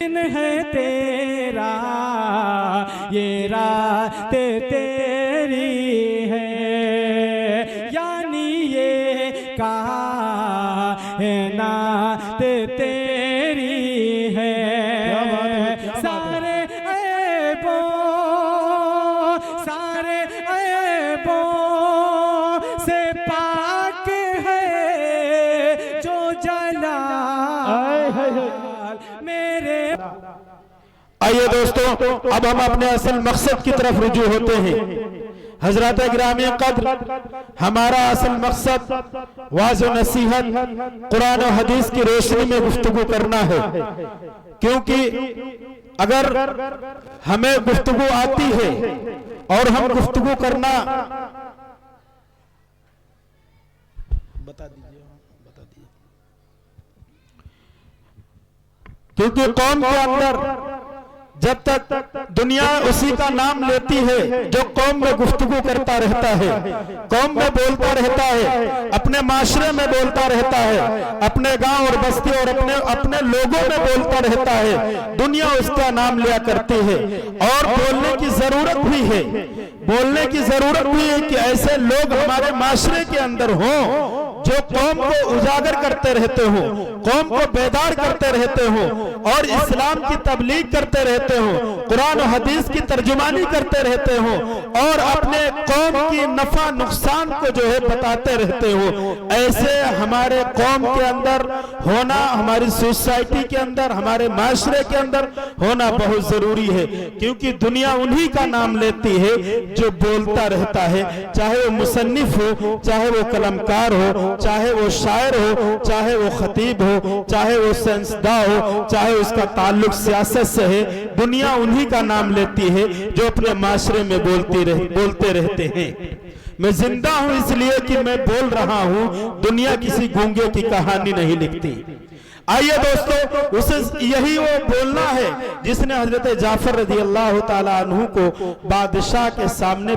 दिन है तेरा, ये रात तेरी है, यानी ये कायनात तेरी है। सारे ऐबों से पाक है जो जलाल मेरे। आइए दोस्तों, अब हम अपने असल मकसद की तरफ रुजू होते हैं। हजरत गिरामी कद्र, हमारा असल मकसद वाज़ व नसीहत कुरान और हदीस की रोशनी में गुफ्तगू करना है, क्योंकि अगर हमें गुफ्तगू आती है और हम गुफ्तगू करना बता दीजिए क्योंकि कौम के अंदर जब तक दुनिया उसी का नाम लेती है जो कौम में गुफ्तगू करता रहता है, कौम में बोलता रहता है, अपने माशरे में बोलता रहता है, अपने गांव और बस्ती और अपने लोगों में बोलता रहता है, दुनिया उसका नाम लिया करती है। और बोलने की जरूरत भी है, बोलने की जरूरत भी है कि ऐसे लोग हमारे माशरे के अंदर हों जो कौम को उजागर करते रहते हो, कौम को बेदार करते रहते हो और इस्लाम की तबलीग करते रहते हो, कुरान और हदीस की तर्जुमानी करते रहते हो और अपने कौम की नफा नुकसान को जो है बताते रहते हो। ऐसे हमारे कौम के अंदर होना, हमारी सोसाइटी के अंदर, हमारे माशरे के अंदर होना बहुत जरूरी है, क्योंकि दुनिया उन्हीं का नाम लेती है जो बोलता रहता है, चाहे वो मुसन्निफ हो, चाहे वो कलमकार हो, चाहे वो शायर हो, चाहे वो खतीब हो, चाहे वो साइंसदान हो, चाहे उसका ताल्लुक सियासत से है। दुनिया उन्हीं का नाम लेती है जो अपने माशरे में बोलते रहते हैं। मैं जिंदा हूं इसलिए कि मैं बोल रहा हूं, दुनिया किसी गूंगे की कहानी नहीं लिखती। आइए दोस्तों, उसे यही वो बोलना है जिसने हजरत जाफर रजी अल्लाह ताला अन्हु को बादशाह के सामने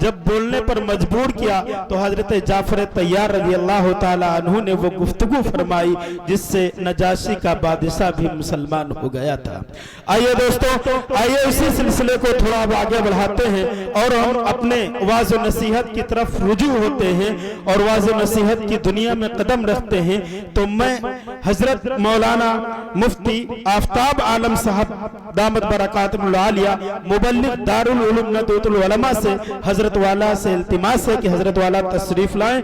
जब बोलने पर मजबूर किया तो हजरत जाफर तैयार रजी अल्लाह ताला अन्हु ने वो गुफ्तगू फरमाई जिससे नजाशी का बादशाह भी मुसलमान हो गया था। आइए दोस्तों, आइए इसी सिलसिले को थोड़ा आगे बढ़ाते हैं और हम अपने वाज़ व नसीहत की तरफ रुजू होते हैं और वाज़ व नसीहत की दुनिया में कदम रखते हैं। तो मैं हजरत मौलाना मुफ्ती आफ्ताब आलम साहब दामत बरकातुहुल आलिया मुबल्लिग दारुल उलूम नदवतुल उलमा से हजरत वाला से इल्तिमास है कि हजरत वाला तशरीफ लाएं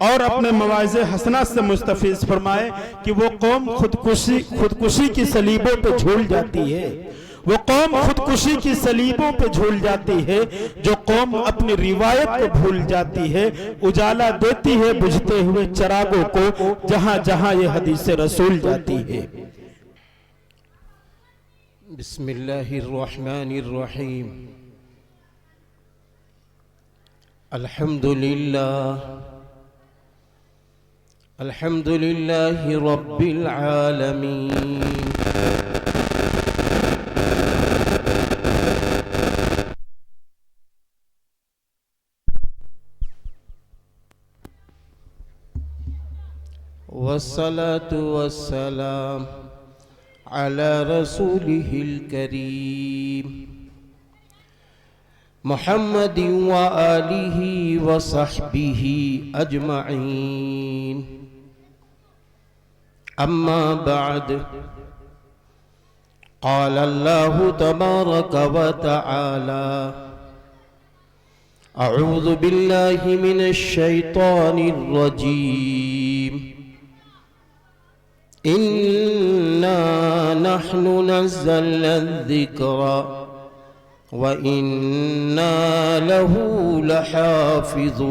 और अपने मवाइज़े हसना से मुस्तफीज फरमाए कि वो कौम खुदकुशी की सलीबों पे झूल जाती है, वो कौम खुदकुशी की सलीबों पे झूल जाती है, जो कौम अपनी रिवायत को भूल जाती है, उजाला देती है बुझते हुए चरागों को जहां जहां ये हदीस रसूल जाती है। बिस्मिल्लाहिर्रहमानिर्रहीम। अल्हम्दुलिल्लाहि रब्बिल आलमीन। वस्सलातु वस्सलाम अला रसूलिहिल करीम मुहम्मदिन व आलिहि व सहबिहि अजमईन। अम्मा बाद, क़ाल अल्लाहु तबारक व तआला अऊज़ु बिल्लाहि मिनश शैतानिर रजीम। इन्ना नहनु नज़्ज़लना ज़िक्रा व इन्ना लहू लहाफ़िज़ून।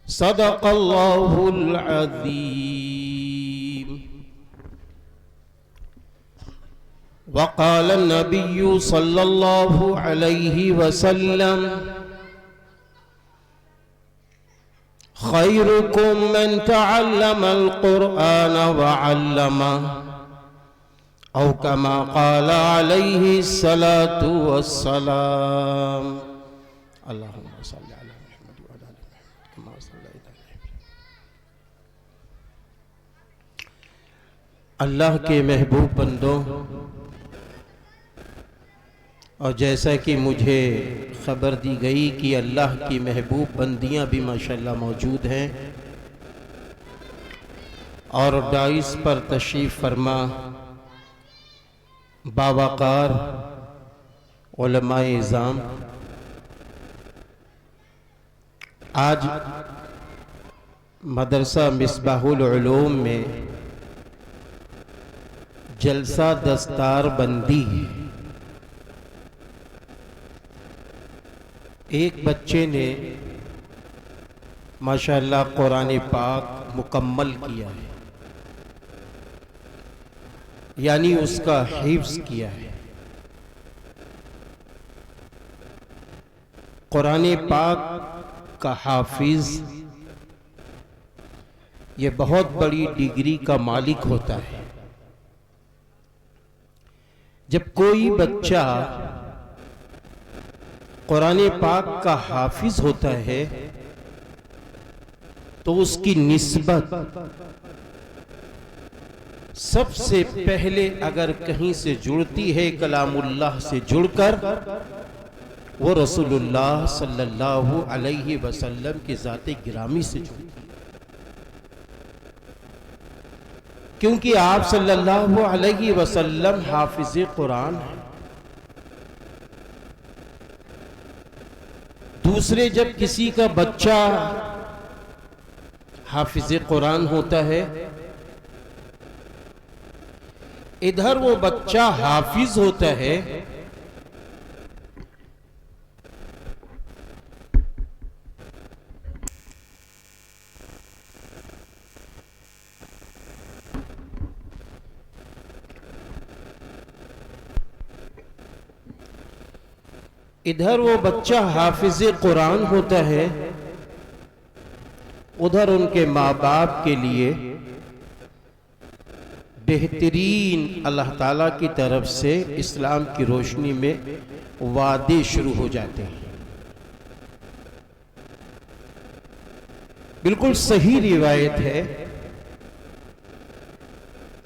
सदक़ल्लाहुल अज़ीम। वक़ाल नबिय्यु सल्लल्लाहु अलैहि वसल्लम खैरुकुम मन तअल्लमल कुरआन व अल्लमह औ कमा क़ाल अलैहि सलातु वस्सलाम। अल्लाहुम्मा सल्लि अला मुहम्मद व अला आलि मुहम्मद कमा सल्लैता अल्लाह के महबूब बंदों, और जैसा कि मुझे ख़बर दी गई कि अल्लाह की महबूब बंदियां भी माशाल्लाह मौजूद हैं और डाइस पर तशरीफ़ फरमा बावकार उलमाए इज़ाम, आज मदरसा मिसबाहुल उलूम में जलसा दस्तार बंदी, एक बच्चे ने माशाअल्लाह कुरान पाक मुकम्मल किया है, यानी उसका हिफ्ज़ किया है। कुरान पाक का हाफिज ये बहुत बड़ी डिग्री का मालिक होता है। जब कोई बच्चा कुरान पाक का हाफिज होता है तो उसकी निस्बत सबसे पहले अगर कहीं से जुड़ती है कलामुल्लाह से जुड़कर, वो रसूलुल्लाह सल्लल्लाहु अलैहि वसल्लम की ज़ाते गिरामी से जुड़ती है, क्योंकि आप सल्लल्लाहु अलैहि वसल्लम हाफिज़े कुरान हैं। दूसरे जब किसी का बच्चा हाफिज़े कुरान होता है, इधर वो बच्चा हाफिज होता है, इधर वो बच्चा हाफिज़े कुरान होता है, उधर उनके माँ बाप के लिए बेहतरीन अल्लाह ताला की तरफ से इस्लाम की रोशनी में वादे शुरू हो जाते हैं। बिल्कुल सही रिवायत है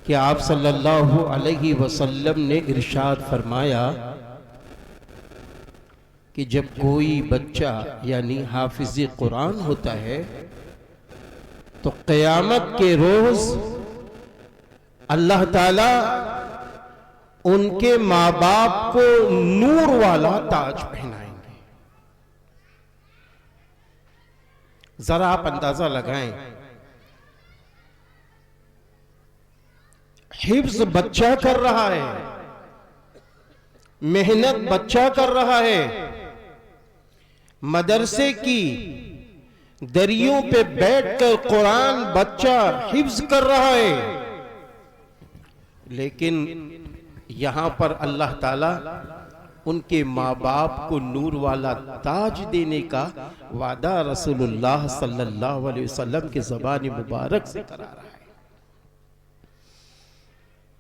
कि आप सल्लल्लाहु अलैहि वसल्लम ने इरशाद फरमाया कि जब कोई बच्चा यानी हाफिज़े कुरान होता है तो क़यामत के रोज अल्लाह ताला उनके माँ बाप को नूर वाला ताज पहनाएंगे। जरा आप अंदाजा लगाएं, हिफ्ज बच्चा कर रहा है, मेहनत बच्चा कर रहा है, मदरसे की दरियों पे बैठकर कुरान बच्चा हिफ्ज कर रहा है, लेकिन यहां पर अल्लाह ताला उनके माँ बाप को नूर वाला ताज देने का वादा रसूलुल्लाह सल्लल्लाहु अलैहि वसल्लम के ज़बान मुबारक से करा रहा है।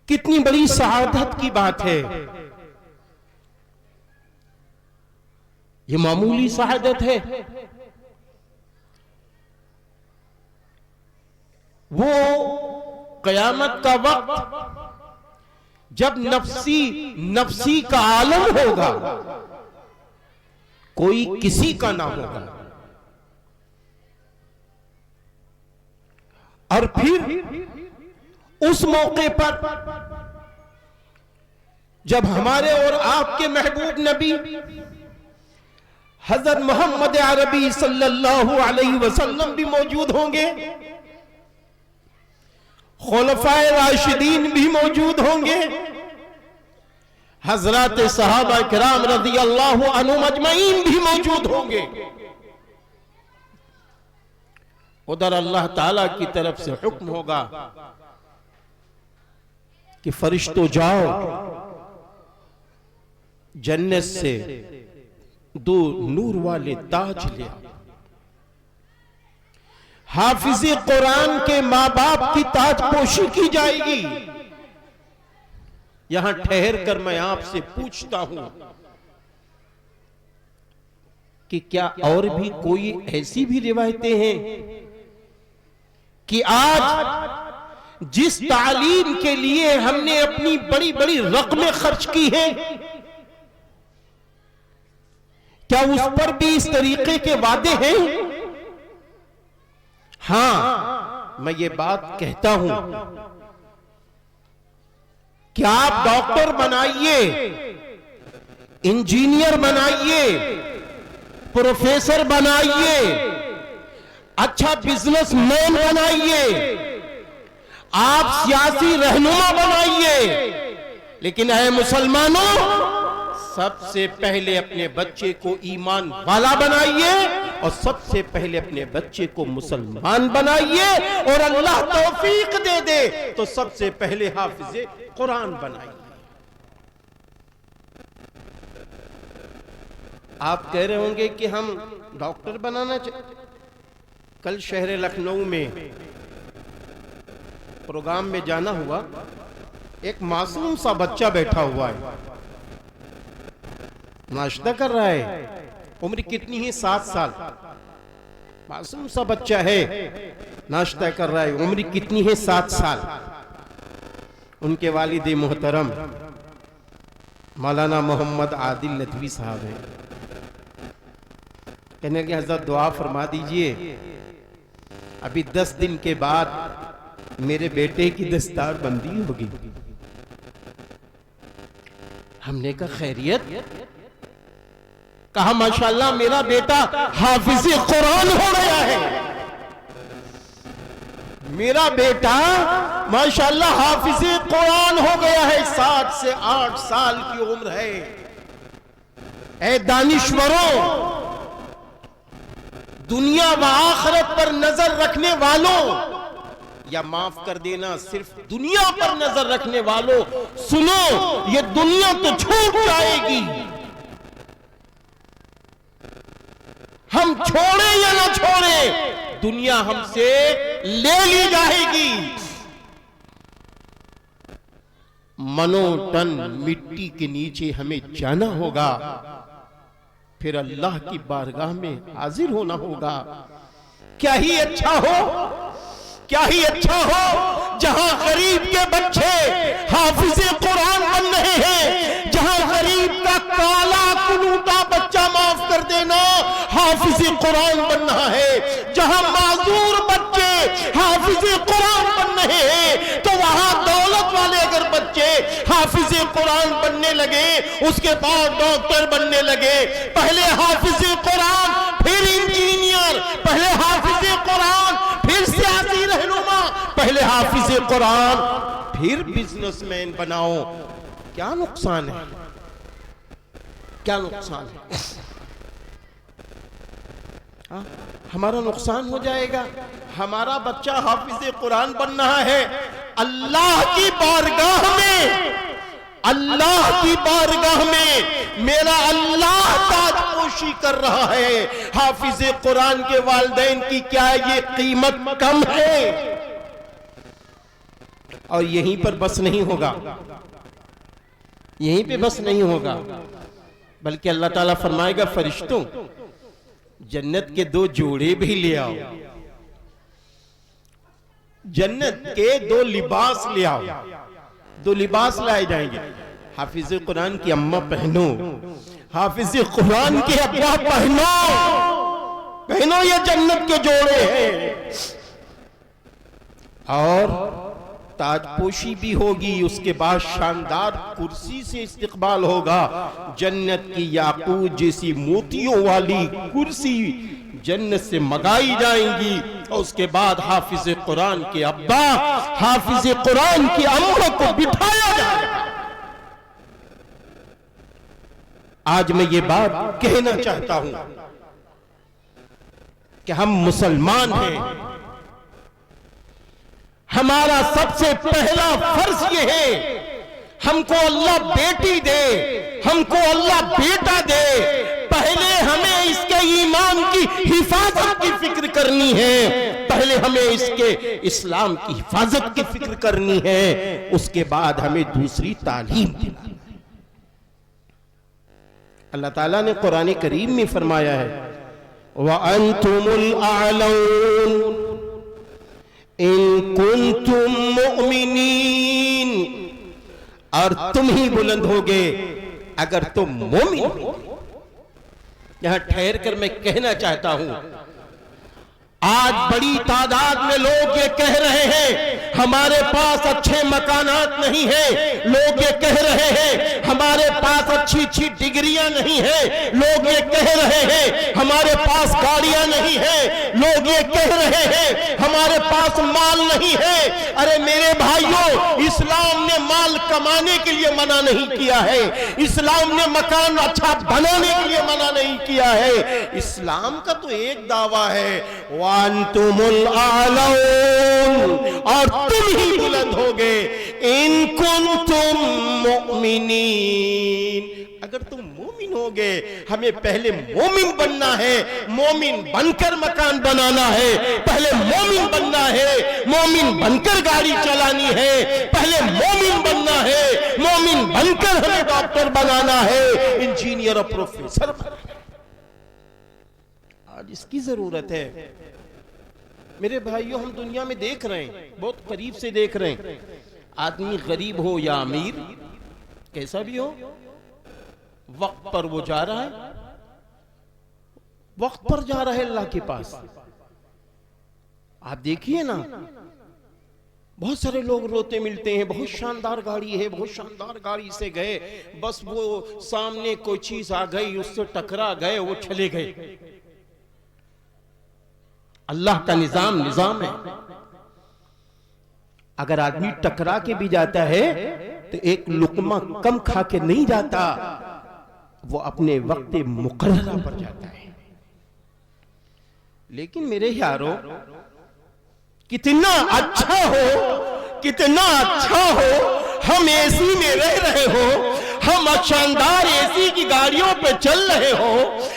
कितनी बड़ी सआदत की बात है, ये मामूली सआदत है। वो कयामत का वक्त जब नफ्सी का आलम होगा, कोई किसी का ना होगा, और फिर उस मौके पर जब हमारे और आपके महबूब नबी हजरत मोहम्मद अरबी सल्लल्लाहु अलैहि वसल्लम भी मौजूद होंगे, खुलफाए राशिदीन भी मौजूद होंगे, हजरत सहाबा किराम रज़ी अल्लाहु अन्हुम अजमईन भी मौजूद होंगे। उधर अल्लाह ताला की तरफ से हुक्म होगा कि फरिश्तों जाओ, जन्नत से दो नूर वाले ताज ले आओ। हाफिज़े कुरान के माँ बाप की ताजपोशी की जाएगी। यहां ठहर कर मैं आपसे पूछता हूं कि क्या और भी कोई ऐसी भी रिवायतें हैं कि आज जिस तालीम के लिए हमने अपनी बड़ी बड़ी रकमें खर्च की हैं, क्या उस पर भी इस तरीके के वादे हैं? हां, मैं ये बात कहता हूं कि आप डॉक्टर बनाइए, इंजीनियर बनाइए, प्रोफेसर बनाइए, अच्छा बिजनेसमैन बनाइए, आप सियासी रहनुमा बनाइए, लेकिन ऐ मुसलमानों, सबसे पहले अपने बच्चे को ईमान वाला बनाइए और सबसे पहले अपने बच्चे को मुसलमान बनाइए, और अल्लाह तौफीक दे दे तो सबसे पहले हाफिज़े कुरान बनाइए। आप कह रहे होंगे कि हम डॉक्टर बनाना चाहिए। कल शहर लखनऊ में प्रोग्राम में जाना हुआ, एक मासूम सा बच्चा बैठा हुआ है, नाश्ता कर रहा है, उम्र कितनी है? 7 साल। मासूम सा बच्चा है, नाश्ता कर रहा है, उम्र कितनी है? 7 साल। उनके वालिद मोहतरम मौलाना मोहम्मद आदिल नदवी साहब हैं। कहने लगे हज़रत दुआ फरमा दीजिए, अभी 10 दिन के बाद मेरे बेटे की दस्तार बंदी होगी। हमने कहा खैरियत? कहा माशाल्लाह मेरा बेटा हाफिज़ कुरान हो गया है, मेरा बेटा माशाल्लाह हाफिज़ कुरान हो गया है, 7 से 8 साल की उम्र है। ऐ दानिश्वरों, दुनिया व आखिरत पर नजर रखने वालों, या माफ कर देना सिर्फ दुनिया पर नजर रखने वालों, सुनो, ये दुनिया तो छूट जाएगी, हम छोड़े या ना छोड़े, दुनिया हमसे ले ली जाएगी। मनो टन मिट्टी के नीचे हमें जाना होगा, फिर अल्लाह की बारगाह में हाजिर होना होगा। क्या ही अच्छा हो, क्या ही अच्छा हो जहां गरीब के बच्चे हाफिज़े कुरान बन रहे हैं, जहां गरीब का काला कुलूटा बच्चा, माफ कर देना, हाफिज़े कुरान बन रहा है, जहां माजूर बच्चे हाफिज़े कुरान बन रहे हैं, तो वहां दौलत वाले अगर बच्चे हाफिज़े कुरान बनने लगे, उसके बाद डॉक्टर बनने लगे, पहले हाफिज़े कुरान फिर इंजीनियर, पहले हाफिज़े कुरान फिर सियासी रहनुमा, पहले हाफिज़े कुरान फिर बिजनेसमैन बनाओ, क्या नुकसान है? क्या नुकसान है? हाँ, हमारा नुकसान हो जाएगा। हमारा बच्चा हाफिज़े कुरान बन रहा है, अल्लाह की बारगाह में, अल्लाह की बारगाह में मेरा अल्लाह ताजपोशी कर रहा है। हाफिज़े कुरान के वालिदैन की क्या ये कीमत कम है? और यहीं पर बस नहीं होगा, यहीं पे बस नहीं होगा, बल्कि अल्लाह ताला फरमाएगा फरिश्तों, जन्नत के 2 जोड़े भी ले आओ, जन्नत के 2 लिबास ले आओ। 2 लिबास लाए जाएंगे, हाफिज़े कुरान की अम्मा पहनो, हाफिज़े कुरान के अब्बा पहनो, पहनो, ये जन्नत के जोड़े हैं। और ताजपोशी भी होगी, उसके बाद शानदार कुर्सी से इस्तिकबाल होगा, जन्नत की याकूत जैसी मोतियों वाली कुर्सी जन्नत से मंगाई जाएंगी, और उसके बाद हाफिज़े कुरान के अब्बा, हाफिज़े कुरान की अम्मा को बिठाया जाएगा। आज मैं ये बात कहना चाहता हूं कि हम मुसलमान हैं, हमारा सबसे पहला फर्ज ये है, हमको अल्लाह बेटी दे, हमको अल्लाह बेटा दे, पहले हमें इसके ईमान की हिफाजत की फिक्र करनी है, पहले हमें इसके इस्लाम की हिफाजत की फिक्र करनी है, उसके बाद हमें दूसरी तालीम दिलानी। अल्लाह ताला ने कुरान करीम में फरमाया है, व अंतुमुल आलऊन, इन कुंतुम मुमिनीन, और तुम ही बुलंद होगे अगर तुम मोमिन हो। यहां ठहर कर मैं कहना चाहता हूं, आज बड़ी तादाद में लोग ये कह रहे हैं हमारे पास अच्छे मकानात नहीं है, लोग ये कह रहे हैं हमारे पास अच्छी अच्छी डिग्रियां नहीं है, लोग ये कह रहे हैं हमारे पास गाड़ियां नहीं है, लोग ये कह रहे हैं हमारे पास माल नहीं है। अरे मेरे भाइयों, इस्लाम ने माल कमाने के लिए मना नहीं किया है, इस्लाम ने मकान अच्छा बनाने के लिए मना नहीं किया है। इस्लाम का तो एक दावा है, वांतुमुल आलऊन, और तुम ही बुलंद होगे इन कुंतुम मुमिनीन, अगर तुम मोमिन होगे। हमें पहले मोमिन बनना है, मोमिन बनकर मकान बनाना है, पहले मोमिन बनना है, मोमिन बनकर गाड़ी चलानी है, पहले मोमिन बनना है, मोमिन बनकर हमें डॉक्टर बनाना है, इंजीनियर और प्रोफेसर बनना है। आज इसकी जरूरत है मेरे भाइयों। हम दुनिया में देख रहे हैं, बहुत करीब से देख रहे हैं, आदमी गरीब हो या अमीर, कैसा भी हो, वक्त पर वो जा रहा है, वक्त पर जा रहा है अल्लाह के पास। आप देखिए ना, बहुत सारे लोग रोते मिलते हैं, बहुत शानदार गाड़ी है, बहुत शानदार गाड़ी से गए, बस वो सामने कोई चीज आ गई, उससे टकरा गए, वो चले गए। अल्लाह का निजाम है, अगर आदमी टकरा के भी जाता है तो एक लुकमा कम खा के नहीं जाता, वो अपने वक्त मुकर्ररा पर जाता है। लेकिन मेरे यारों, कितना अच्छा हो, कितना अच्छा हो, हम एसी में रह रहे हो, हम शानदार एसी की गाड़ियों पे चल रहे हो,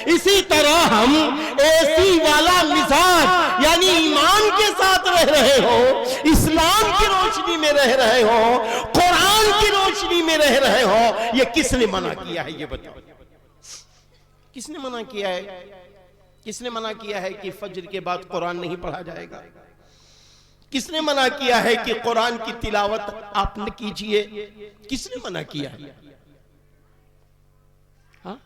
इसी तरह हम एसी वाला मिजाज यानी ईमान के साथ रह रहे हो, इस्लाम की रोशनी में रह रहे हो, कुरान की रोशनी में रह रहे हो। ये किसने मना किया है, ये बताओ, किसने मना किया है? किसने मना किया है कि फज्र के बाद कुरान नहीं पढ़ा जाएगा? किसने मना किया है कि कुरान की तिलावत आप न कीजिए? किसने मना किया है? हाँ?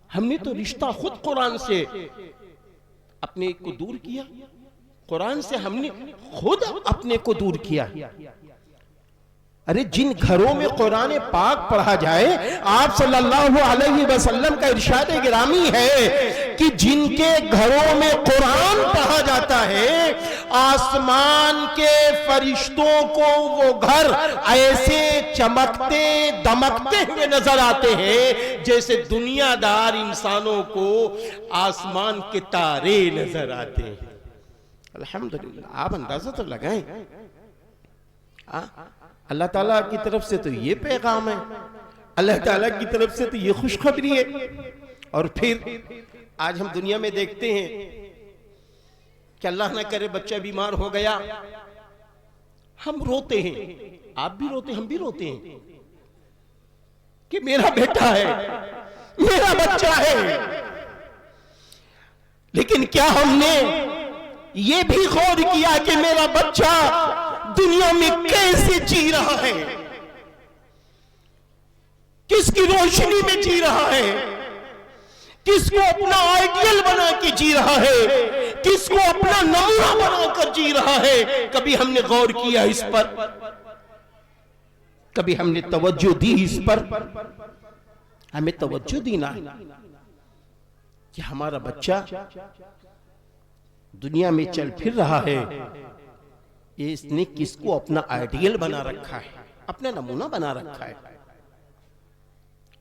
हमने तो रिश्ता खुद कुरान से अपने को दूर किया, कुरान से हमने खुद अपने को दूर किया। अरे जिन घरों में कुरान पाक पढ़ा जाए, आप सल्लल्लाहु अलैहि वसल्लम का इरशाद गिरामी है कि जिनके घरों में कुरान पढ़ा जाता है, आसमान के फरिश्तों को वो घर ऐसे चमकते दमकते हुए नजर आते हैं जैसे दुनियादार इंसानों को आसमान के तारे नजर आते हैं। अल्हम्दुलिल्लाह, आप अंदाजा तो लगाएं। अल्लाह ताला की तरफ से तो ये पैगाम है, अल्लाह ताला की तरफ से तो ये खुशखबरी है। और फिर आज हम दुनिया में देखते हैं कि अल्लाह ना करे बच्चा बीमार हो गया, हम रोते हैं, आप भी रोते, हम भी रोते हैं कि मेरा बेटा है, मेरा बच्चा है। लेकिन क्या हमने ये भी गौर किया कि मेरा बच्चा दुनिया में कैसे जी रहा है, किसकी रोशनी में जी रहा है, किसको अपना आइडियल बना के जी रहा है, किसको अपना नमूना बनाकर जी रहा है? कभी हमने गौर किया इस पर? कभी हमने तवज्जो दी इस पर? हमें तवज्जो देना है कि हमारा बच्चा दुनिया में चल फिर रहा है, इसने किसको अपना आइडियल बना रखा है, अपना नमूना बना रखा है।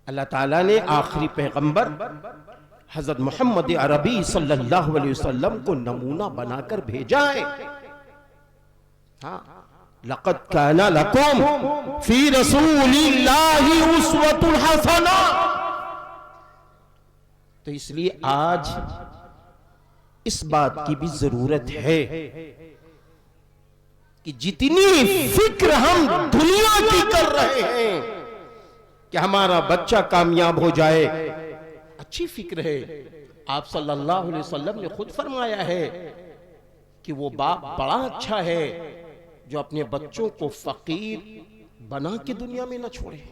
अल्लाह ताला ने आखिरी पैगंबर हजरत मोहम्मद अरबी सल्लल्लाहु अलैहि वसल्लम को नमूना बनाकर भेजा है। हाँ, लक़द काना लकुम फी रसूलिल्लाहि उस्वतुन हसना। तो इसलिए आज इस बात की भी जरूरत है कि जितनी फिक्र हम दुनिया की कर रहे हैं कि हमारा बच्चा कामयाब हो जाए, अच्छी फिक्र है। आप सल्लल्लाहु अलैहि वसल्लम ने खुद फरमाया है कि वो बाप बड़ा अच्छा है जो अपने बच्चों को फकीर बना के दुनिया में न छोड़े।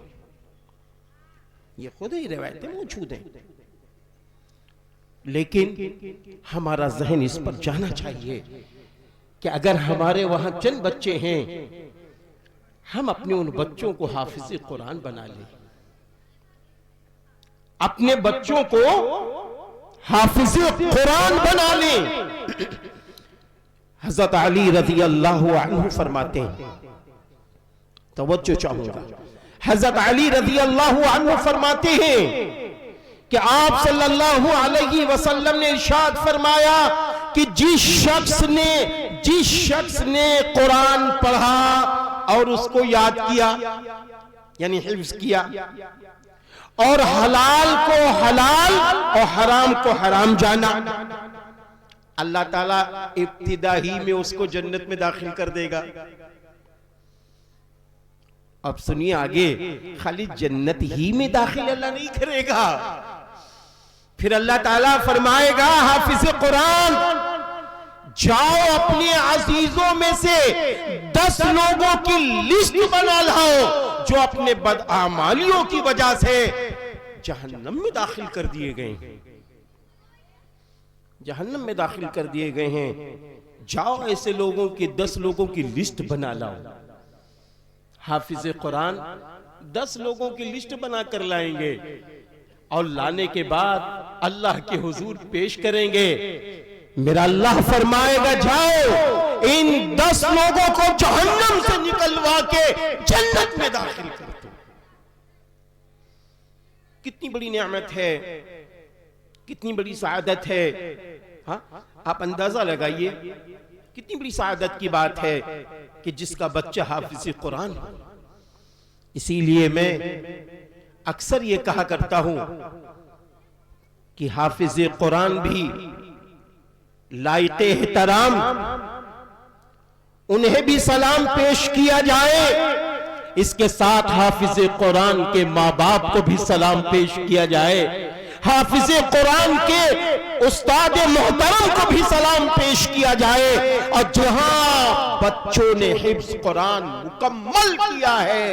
ये खुद ही रिवायतें मौजूद हैं, लेकिन हमारा जहन इस पर जाना चाहिए कि अगर हमारे वहां चंद बच्चे हैं, हम अपने उन बच्चों को हाफिज कुरान बना लें, अपने बच्चों को हाफिज कुरान बना लें। हजरत अली रज़ी अल्लाह अन्हु फरमाते हैं, तवज्जो चाहूंगा, हजरत अली रज़ी अल्लाह अन्हु फरमाते हैं कि आप सल्लल्लाहु अलैहि वसल्लम ने इरशाद फरमाया कि जिस शख्स ने कुरान पढ़ा और उसको याद किया, यानी हिफ्ज किया, और हलाल को हलाल और हराम को हराम जाना, अल्लाह ताला इब्तिदा ही में उसको जन्नत में दाखिल कर देगा। अब सुनिए आगे, खाली जन्नत ही में दाखिल अल्लाह नहीं करेगा, फिर अल्लाह ताला फरमाएगा हाफिज कुरान जाओ अपने अजीजों में से 10 लोगों की लिस्ट बना लाओ जो अपने बदआमालियों की वजह से जहन्नम में दाखिल कर दिए गए हैं, जहन्नम में दाखिल कर दिए गए हैं। जाओ ऐसे लोगों की 10 लोगों की लिस्ट बना लाओ। हाफिज कुरान 10 लोगों की लिस्ट बना कर लाएंगे और लाने के बाद अल्लाह के हुजूर पेश करेंगे। मेरा अल्लाह फरमाएगा जाओ इन 10 लोगों को जहन्नम से निकलवा के जन्नत में दाखिल कर दो। कितनी बड़ी नेमत है, कितनी बड़ी सआदत है। हाँ, आप अंदाजा लगाइए कितनी बड़ी सआदत की बात है कि जिसका बच्चा हाफिज कुरान। इसीलिए मैं अक्सर ये कहा करता हूं कि हाफिज कुरान भी लायके एहतराम, उन्हें भी सलाम पेश किया जाए। इसके साथ हाफिज कुरान के माँ बाप को भी सलाम पेश किया जाए, हाफिज कुरान के उस्ताद मोहतरम को भी सलाम पेश किया जाए, और जहां बच्चों ने हिफ्ज कुरान मुकम्मल किया है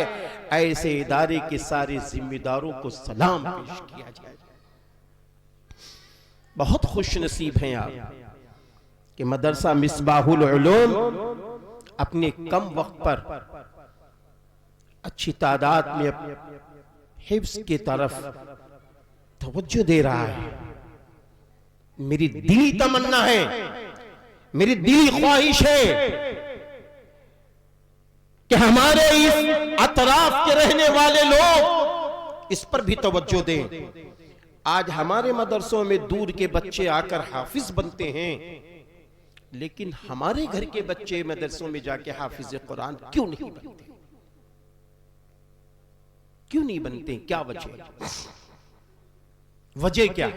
ऐसे इदारे के सारे जिम्मेदारों को सलाम पेश किया जाए। बहुत खुश नसीब हैं आप कि मदरसा मिसबाहुल उलूम अपने कम वक्त पर अच्छी तादाद में हिफ्ज की तरफ तवज्जो दे रहा है। मेरी दिली तमन्ना है, मेरी दिली ख्वाहिश है कि हमारे इस अतराफ के रहने वाले लोग इस पर भी तवज्जो दें। आज हमारे मदरसों में दूर के बच्चे आकर हाफिज बनते हैं, लेकिन हमारे घर के बच्चे मदरसों में जाके हाफिज कुरान क्यों नहीं बनते? क्यों नहीं बनते? क्या वजह? वजह क्या?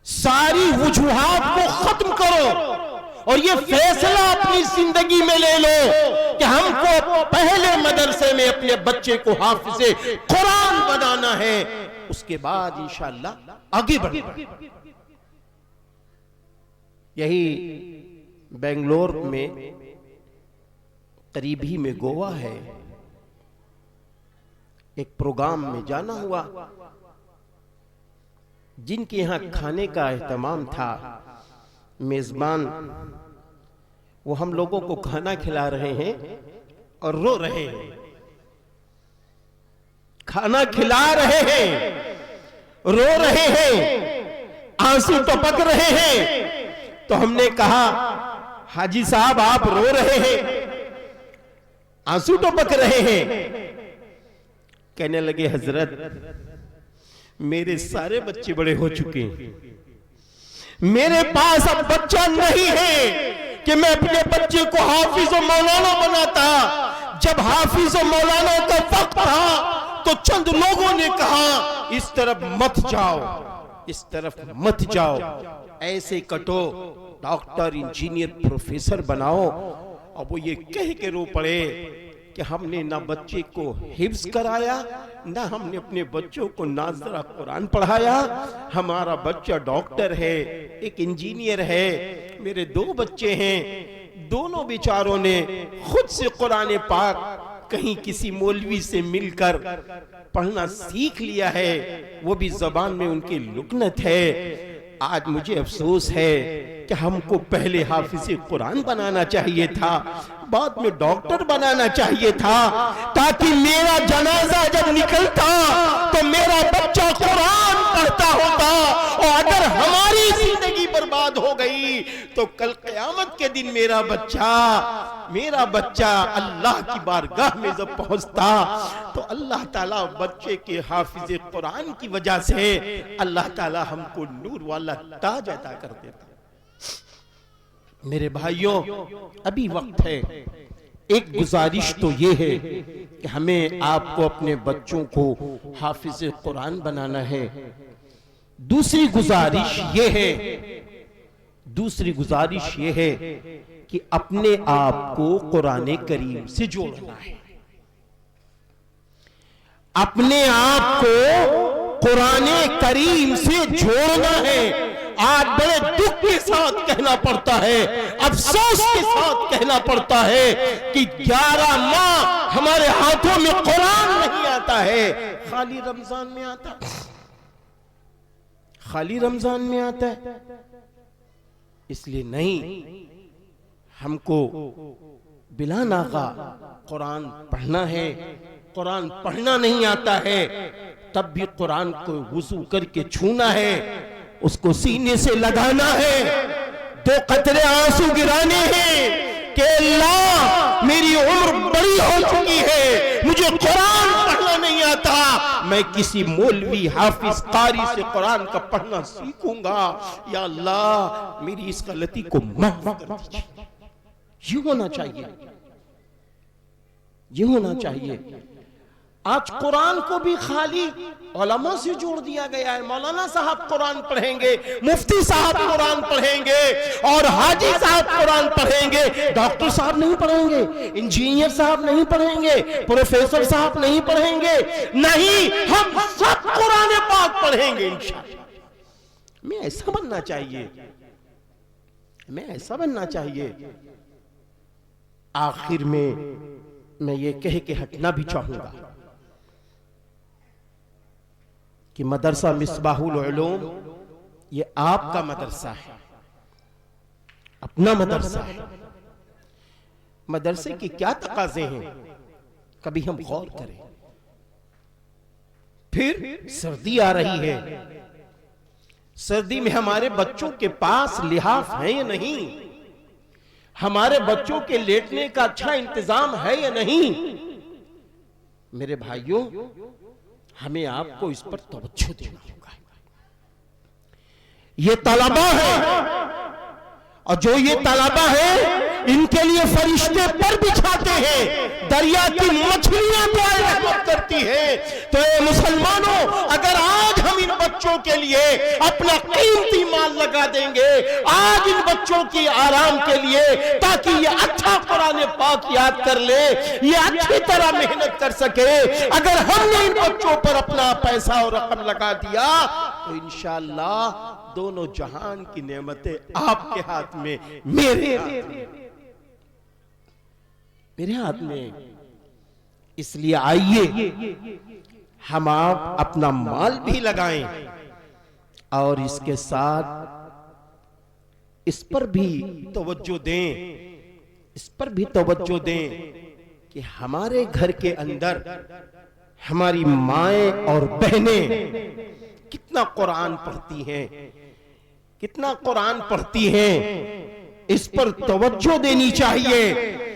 सारी वजूहात को खत्म करो और ये फैसला अपनी जिंदगी में ले लो कि हमको पहले मदरसे में अपने बच्चे को हाफिज कुरान बनाना है, उसके बाद इंशाअल्लाह आगे बढ़ना। यही बेंगलोर में करीब ही में गोवा है, एक प्रोग्राम में जाना हुआ। जिनके यहां खाने का एहतमाम था, मेजबान वो हम लोगों को खाना खिला रहे हैं और रो रहे हैं। खाना खिला रहे हैं, रो रहे हैं, आंसू टपक रहे हैं। तो हमने कहा हाजी साहब आप रो रहे हैं, आंसू टपक रहे हैं। कहने लगे हजरत मेरे सारे बच्चे बड़े हो चुके हैं, मेरे पास अब बच्चा नहीं है कि मैं अपने बच्चे को हाफिज और मौलाना बनाता। जब हाफिज और मौलाना का वक्त था तो चंद लोगों ने कहा इस तरफ मत जाओ, इस तरफ मत जाओ, ऐसे कटो, डॉक्टर इंजीनियर प्रोफेसर बनाओ। और वो ये कह के रो पड़े कि हमने ना बच्चे को हिफ्ज कराया, ना हमने अपने बच्चों को नाज़रा कुरान पढ़ाया। हमारा बच्चा डॉक्टर है, एक इंजीनियर है, मेरे 2 बच्चे हैं, दोनों बेचारों ने खुद से कुरान पाक कहीं किसी मौलवी से मिलकर पढ़ना सीख लिया है, वो भी ज़बान में उनकी लुकनत है। आज मुझे अफसोस है कि हमको पहले हाफिज़ कुरान बनाना चाहिए था, बाद में डॉक्टर बनाना चाहिए था, ताकि मेरा जनाजा जब निकलता तो मेरा बच्चा कुरान पढ़ता होता। और अगर हमारी जिंदगी बर्बाद हो गई तो कल क़यामत के दिन मेरा बच्चा अल्लाह की बारगाह में जब पहुंचता तो अल्लाह ताला बच्चे के हाफिज़ कुरान की वजह से अल्लाह ताला हमको नूर वाला ताज अता कर देता। मेरे भाइयों, अभी वक्त है। एक गुजारिश तो ये है कि हमें आपको अपने बच्चों को हाफिज़ कुरान बनाना है। दूसरी गुजारिश ये है कि अपने आप को कुरान करीम से जोड़ना है। अपने आप को कुरान करीम से जोड़ना है। आज बड़े दुख के साथ कहना पड़ता है, अफसोस के साथ कहना पड़ता है कि 11 माह हमारे हाथों में कुरान नहीं आता है, खाली रमजान में आता है, खाली रमजान में आता है। इसलिए नहीं, हमको बिला नागा कुरान पढ़ना है। कुरान पढ़ना नहीं आता है तब भी कुरान को वुजू करके छूना है, उसको सीने से लगाना है, 2 कतरे आंसू गिराने हैं कि अल्लाह मेरी उम्र बड़ी हो चुकी है, मुझे कुरान पढ़ना नहीं आता, मैं किसी मौलवी हाफिज कारी से कुरान का पढ़ना सीखूंगा। या अल्लाह मेरी इस गलती को माफ कर दीजिए। ये होना चाहिए, ये होना चाहिए। आज कुरान को भी खाली उलमा से जोड़ दिया गया है। मौलाना साहब कुरान पढ़ेंगे, मुफ्ती साहब कुरान पढ़ेंगे और हाजी साहब कुरान पढ़ेंगे, डॉक्टर साहब नहीं पढ़ेंगे, इंजीनियर साहब नहीं पढ़ेंगे, प्रोफेसर साहब नहीं पढ़ेंगे। नहीं, हम सब कुरान पाक पढ़ेंगे इंशाअल्लाह। मैं ऐसा बनना चाहिए, मैं ऐसा बनना चाहिए। आखिर में मैं ये कह के हटना भी चाहूंगा कि मदरसा मिसबाहुल उलूम ये आपका मदरसा है, अपना मदरसा है। मदरसे की क्या तकाजे हैं, कभी हम गौर करें। फिर सर्दी आ रही है, सर्दी में हमारे बच्चों के पास लिहाफ है या नहीं, हमारे बच्चों के लेटने का अच्छा इंतजाम है या नहीं। मेरे भाइयों, हमें आपको इस पर तवज्जो देना होगा। ये तलबा है और जो ये तलबा है इनके लिए फरिश्ते पर बिछाते हैं, दरिया की मछलियां दुआ रहमत करती है। तो ये मुसलमानों, अगर आज हम इन बच्चों के लिए अपना कीमती माल लगा देंगे, आज इन बच्चों की आराम के लिए, ताकि ये अच्छा कुरान पाक याद कर ले, ये अच्छी तरह मेहनत कर सके, अगर हमने इन बच्चों पर अपना पैसा और रकम लगा दिया तो इंशाअल्लाह दोनों जहान की नेमतें आपके हाथ में, मेरे हाथ में। इसलिए आइए हम आप अपना माल भी लगाएं और इसके साथ इस पर भी तवज्जो दें, इस पर भी तवज्जो दें कि हमारे घर के अंदर हमारी माएं और बहनें कितना कुरान पढ़ती हैं, कितना कुरान पढ़ती हैं, इस पर तवज्जो देनी चाहिए।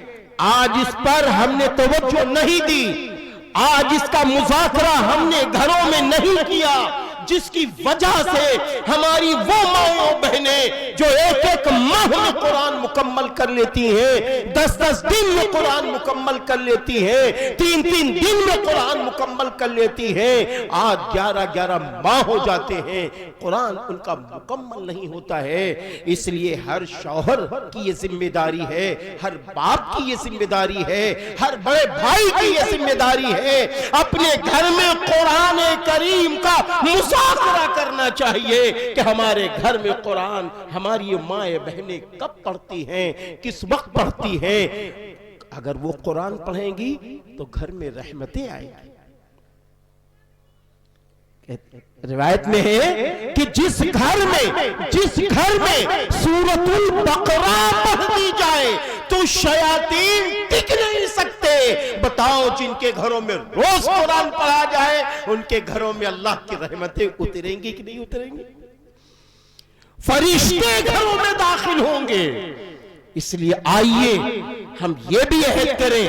आज इस पर हमने तवज्जो नहीं दी, आज इसका मुज़ाकरा हमने घरों में नहीं किया, जिसकी वजह से हमारी वो माओ बहनें जो एक एक माह में कुरान मुकम्मल कर लेती हैं, 10-10 दिन में कुरान मुकम्मल कर लेती हैं, 3-3 दिन में कुरान मुकम्मल कर लेती हैं, आज 11-11 माह हो जाते हैं, कुरान उनका मुकम्मल नहीं होता है। इसलिए हर शौहर की ये जिम्मेदारी है, हर बाप की ये जिम्मेदारी है, हर बड़े भाई की ये जिम्मेदारी है, अपने घर में कुरान करीम का मुज़ाकरा करना चाहिए कि हमारे घर में कुरान हमारी ये माएँ बहनें कब पढ़ती हैं, किस वक्त पढ़ती हैं। अगर वो कुरान पढ़ेंगी तो घर में रहमतें आएंगी। रिवायत में है कि जिस घर में सूरतुल बकरा पढ़ दी जाए तो शयातीन टिक नहीं सकते। बताओ, जिनके घरों में रोज कुरान पढ़ा जाए उनके घरों में अल्लाह की रहमतें उतरेंगी कि नहीं उतरेंगी? फरिश्ते घरों में दाखिल होंगे। इसलिए आइए हम ये भी अहद करें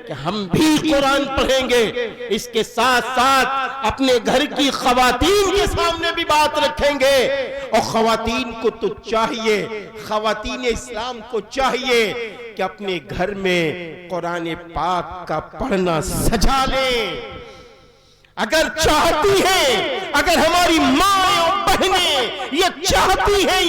कि हम भी कुरान पढ़ेंगे, इसके साथ साथ अपने घर की खवातीन के सामने भी बात रखेंगे। और खवातीन को तो चाहिए, खवातीन इस्लाम को चाहिए कि अपने घर में कुरान पाक का पढ़ना सजा लें। अगर चाहती है, अगर हमारी माँ और बहनें ये चाहती हैं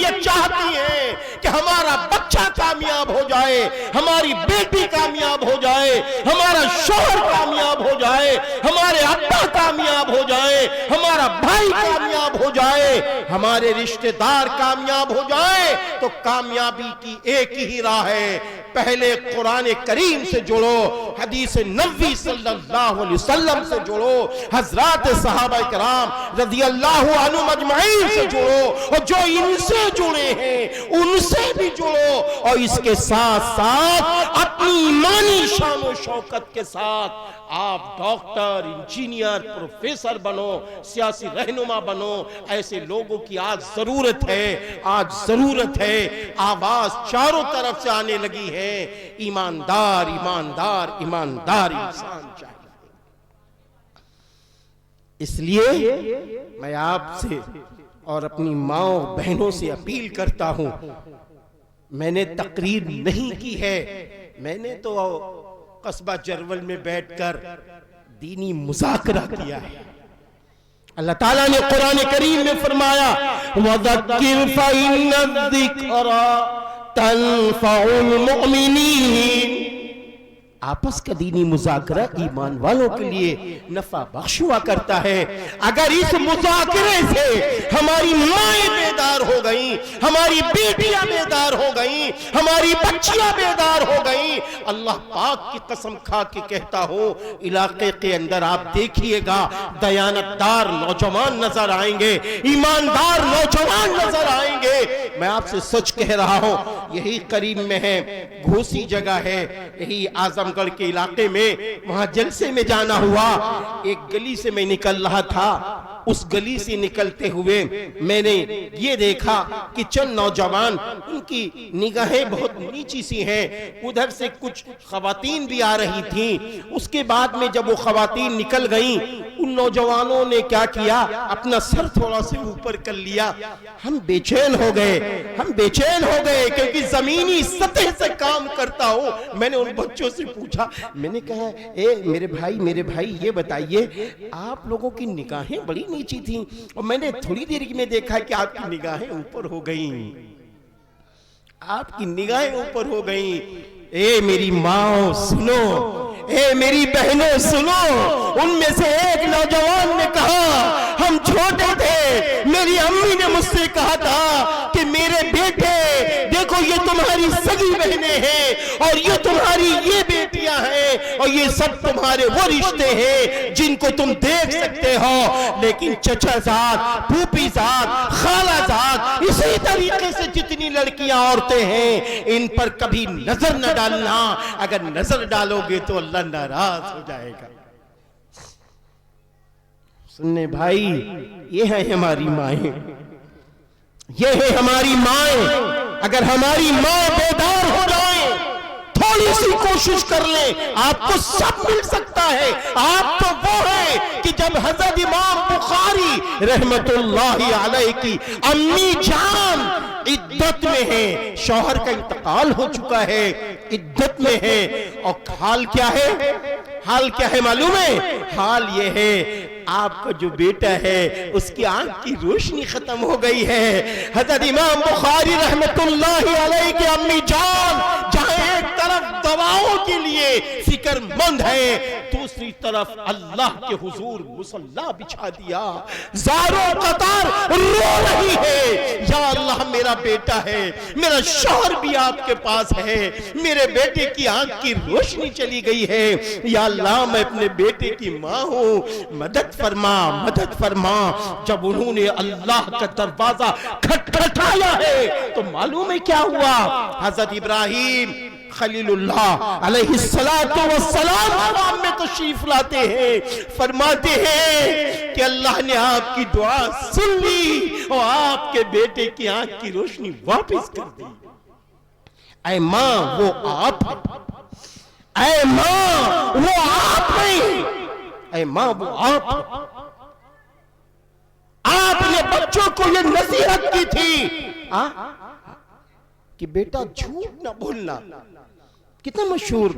कि हमारा बच्चा कामयाब हो जाए, हमारी बेटी कामयाब हो जाए, हमारा शौहर कामयाब हो जाए, हमारे अब्बा कामयाब हो जाए, हमारा भाई कामयाब हो जाए, हमारे रिश्तेदार कामयाब हो जाए, तो कामयाबी की एक ही राह है, पहले कुरान करीम से जुड़ो, हदीस नबी सल्लल्लाहु अलैहि वसल्लम से जुड़ो, हजरात सहाबा कराम रज़ियल्लाहु अन्हुम अजमईन से जुड़ो, और जो इनसे जुड़े हैं उनसे भी जुड़ो, और इसके साथ साथ अपनी ईमानी शान और शौकत के साथ आप डॉक्टर, इंजीनियर, प्रोफेसर बनो, सियासी रहनुमा बनो। ऐसे लोगों की आज जरूरत है, आज जरूरत है। आवाज चारों तरफ से आने लगी है, ईमानदार ईमानदार ईमानदार इंसान चाहिए। इसलिए मैं आपसे और अपनी माओ बहनों से अपील करता हूं, मैंने तकरीर नहीं की है, मैंने तो कस्बा जरवल में बैठकर दीनी मुज़ाकरा किया है। अल्लाह ताला ने कुरान करीम में फरमाया, वज़क्किर फ़इन्न ज़िक्रा तनफ़उल मुमिनीन। आपस का दीनी मुज़ाकरा ईमान वालों के लिए नफा बख्श हुआ करता है। अगर इस मुज़ाकरे से हमारी माएँ बेदार हो गई, हमारी बेटियां बेदार हो गई, हमारी बच्चियां बेदार हो गई, अल्लाह पाक की कसम खा के कहता हूं, इलाके के अंदर आप देखिएगा दयानतदार नौजवान नजर आएंगे, ईमानदार नौजवान नजर आएंगे। मैं आपसे सच कह रहा हूं, यही करीब में है, घोसी जगह है, यही आजमगढ़ के इलाके में, वहां जलसे में जाना हुआ। एक गली से मैं निकल रहा था, उस गली से निकलते हुए मैंने ये देखा कि चंद नौजवान, उनकी निगाहें बहुत नीची सी हैं, उधर से कुछ खवातीन भी आ रही थीं। उसके बाद में जब वो खवातीन निकल गईं, उन नौजवानों ने क्या किया, अपना सर थोड़ा से ऊपर कर लिया। हम बेचैन हो गए, क्योंकि जमीनी सतह से काम करता हूं। मैंने उन बच्चों से पूछा, मैंने कहा, ए मेरे भाई ये बताइए, आप लोगों की निगाहें बड़ी नीची थी, और मैंने थोड़ी देर में देखा कि आपकी निगाहें ऊपर हो गईं, आपकी निगाहें ऊपर हो गईं। ए मेरी माँ सुनो, ए मेरी बहनों सुनो। उनमें से एक नौजवान ने कहा, हम छोटे थे, मेरी अम्मी ने मुझसे कहा था कि मेरे बेटे देखो, ये तुम्हारी सगी बहनें हैं, और ये तुम्हारी ये बेटियां हैं, और ये सब तुम्हारे वो रिश्ते हैं जिनको तुम देख सकते हो, लेकिन चचा जात, फूफी जात, खाला जात, इसी तरीके से जितनी लड़कियां औरतें हैं, इन पर कभी नजर न डालना। अगर नजर डालोगे तो अल्लाह नाराज हो जाएगा। सुनने भाई, ये है हमारी माएं, ये है हमारी माएं। अगर हमारी माँ बेदार हो जाए, थोड़ी सी कोशिश कर ले, आपको सब मिल सकता है। आप तो वो है कि जब हजरत इमाम बुखारी रहमतुल्लाहि अलैहि की अम्मी जान इद्दत में है, शौहर का इंतकाल हो चुका है, इद्दत में है, और हाल क्या है, हाल क्या है मालूम है? हाल ये है, आपका जो बेटा है उसकी आंख की रोशनी खत्म हो गई है। हजरत इमाम बुखारी रहमतुल्लाहि अलैहि की अम्मी जान जहां एक तरफ दवाओं के लिए फिक्रमंद है, दूसरी तरफ अल्लाह के हुजूर मुसल्ला बिछा दिया, ज़ारों कतार रो रही है, या अल्लाह मेरा बेटा है, मेरा शौहर भी आपके पास है, मेरे बेटे की आंख की रोशनी चली गई है, या अल्लाह मैं अपने बेटे की माँ हूँ, मदद फरमा, मदद फरमा। जब उन्होंने अल्लाह का दरवाजा खटखटाया है तो मालूम है क्या हुआ? हजरत इब्राहिम खलीलुल्लाह अलैहिस्सलातु वस्सलाम में तशरीफ लाते हैं, फरमाते हैं कि अल्लाह ने आपकी दुआ सुन ली और आपके बेटे की आंख की रोशनी वापस कर दी। ऐ मां वो आप, ऐ मां वो आप नहीं, ऐ मां वो आप। आपने बच्चों को ये नसीहत की थी कि बेटा झूठ ना बोलना। कितना मशहूर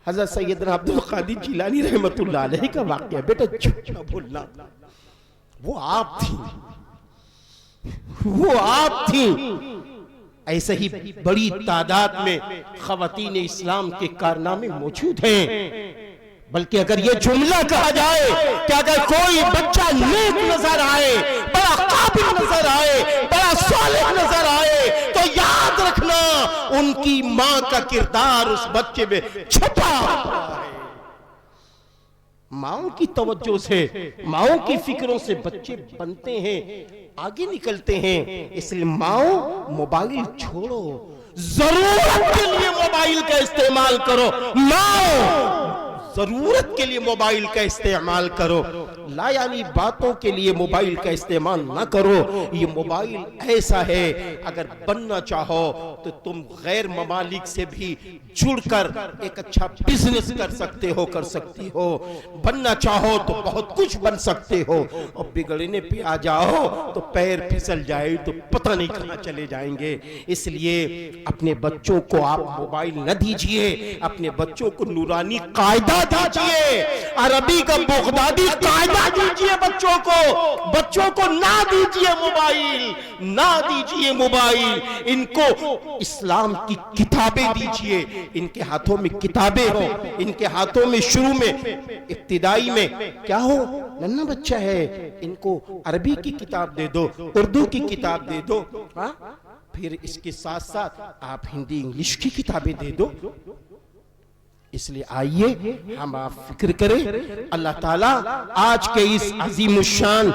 हजरत सैयदना अब्दुल कादिर जिलानी रहमतुल्लाह अलैहि का वाक़या, बेटा झूठ ना बोलना। वो आप थी, वो आप थी। ऐसे ही बड़ी तादाद में ख़वातीन इस्लाम के कारनामे मौजूद हैं। बल्कि अगर ये जुमला कहा जाए कि अगर कोई बच्चा नेक नजर आए, बड़ा काबिल नजर आए, बड़ा सालिह नजर आए, तो याद रखना उनकी मां का किरदार उस बच्चे में छुपा है। माओ की तवज्जो से, माओ की फिक्रों से बच्चे बनते हैं, आगे निकलते हैं। इसलिए माओ मोबाइल छोड़ो, जरूरत के लिए मोबाइल का इस्तेमाल करो। माओ जरूरत के लिए मोबाइल का इस्तेमाल करो, लायानी बातों के लिए मोबाइल का इस्तेमाल ना करो। ये मोबाइल ऐसा है, अगर बनना चाहो तो तुम गैर ममालिक से भी जुड़कर एक अच्छा बिजनेस कर सकते हो, कर सकती हो। बनना चाहो तो बहुत कुछ बन सकते हो, और बिगड़ने पे आ जाओ तो पैर फिसल जाए तो पता नहीं कहां चले जाएंगे। इसलिए अपने बच्चों को आप मोबाइल न दीजिए, अपने बच्चों को नूरानी कायदा दीजिए, अरबी का बगदादी कायदा दीजिए बच्चों को ना दीजिए मोबाइल, ना दीजिए मोबाइल। इनको इस्लाम की किताबें दीजिए, इनके हाथों में किताबें हो, इनके हाथों में शुरू में इब्तिदाई में क्या हो, नन्हा बच्चा है, इनको अरबी की किताब दे दो, उर्दू की किताब दे दो, फिर इसके साथ साथ आप हिंदी इंग्लिश की किताबें दे दो। इसलिए आइए हम आप फिक्र करें। अल्लाह ताला आज के इस अजीमुशान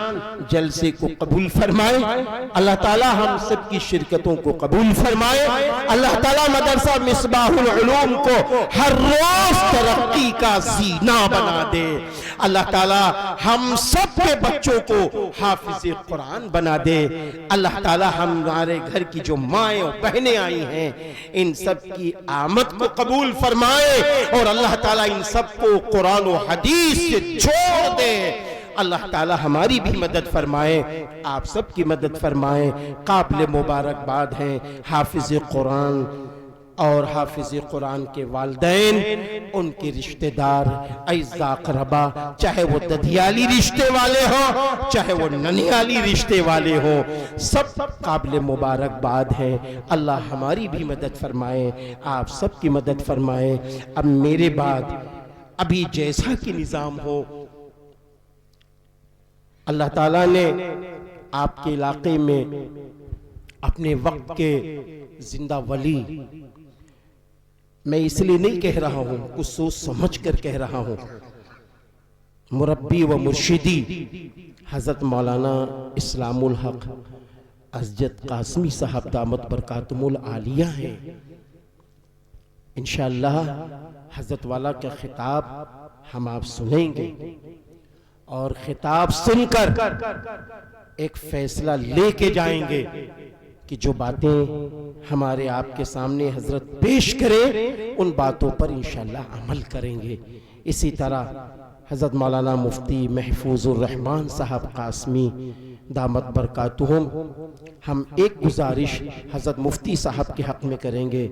जलसे को कबूल फरमाए, अल्लाह ताला हम सब की शिरकतों को कबूल फरमाए, अल्लाह ताला मदरसा मिसबाहुल उलूम को हर रोज तरक्की का जीना बना दे, अल्लाह ताला हम सब के बच्चों को हाफिज कुरान बना दे, अल्लाह ताला हमारे घर की जो माएँ और बहनें आई हैं इन सब की आमद को कबूल फरमाए, और अल्लाह ताला इन सबको कुरान और हदीस से जोड़ दे। अल्लाह ताला हमारी भी मदद फरमाए, आप सबकी मदद फरमाए। काबिल मुबारकबाद हैं हाफिज कुरान और हाफिज कुरान के वालिदैन, उनके रिश्तेदार, अइज़ा अक़रबा, चाहे वो ददियाली रिश्ते वाले हों, चाहे वो ननियाली रिश्ते वाले हों, सब काबिल मुबारकबाद हैं। अल्लाह हमारी भी मदद फरमाए, आप सब की मदद फरमाए। अब मेरे बाद अभी जैसा कि निज़ाम हो, अल्लाह ताला ने आपके इलाके में अपने वक्त के जिंदा वली, मैं इसलिए नहीं कह रहा हूं, कुछ सोच समझ कर कह रहा हूं, मुरब्बी व मुर्शिदी हजरत मौलाना इस्लामुल हक अज़जत कासमी साहब दामत बरकातुमुल आलिया हैं। इंशाअल्लाह हजरत वाला का खिताब हम आप सुनेंगे, और खिताब सुनकर एक फैसला लेके जाएंगे कि जो बातें हमारे आपके सामने हजरत पेश करें उन बातों पर इंशाअल्लाह अमल करेंगे। इसी तरह हजरत मौलाना मुफ्ती महफूजुर रहमान साहब कासमी दामत बरकातुहुम, हम एक गुजारिश हजरत मुफ्ती साहब के हक में करेंगे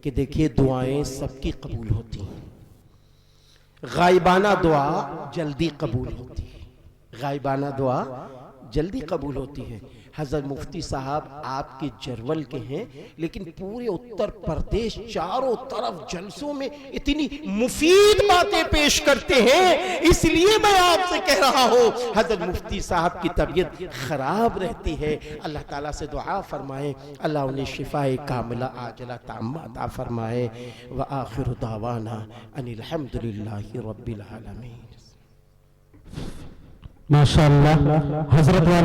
कि देखिए दुआएं सबकी कबूल होती हैं, गायबाना दुआ जल्दी कबूल होती है। गायबाना दुआ जल्दी कबूल होती है। हजरत मुफ्ती साहब आपके जरवल के हैं, लेकिन पूरे उत्तर प्रदेश चारों तरफ जलसों में इतनी मुफीद बातें पेश करते हैं, इसलिए मैं आपसे कह रहा हूँ हजरत मुफ्ती साहब की तबीयत खराब रहती है। अल्लाह ताला से दुआ फरमाएं, अल्लाह उन्हें शिफाए कामिला आजला ताम्मा अता फरमाए। व आखिर दावाना अनिल हम्दुलिल्लाहि रब्बिल आलमीन। माशाअल्लाह हजरत वाला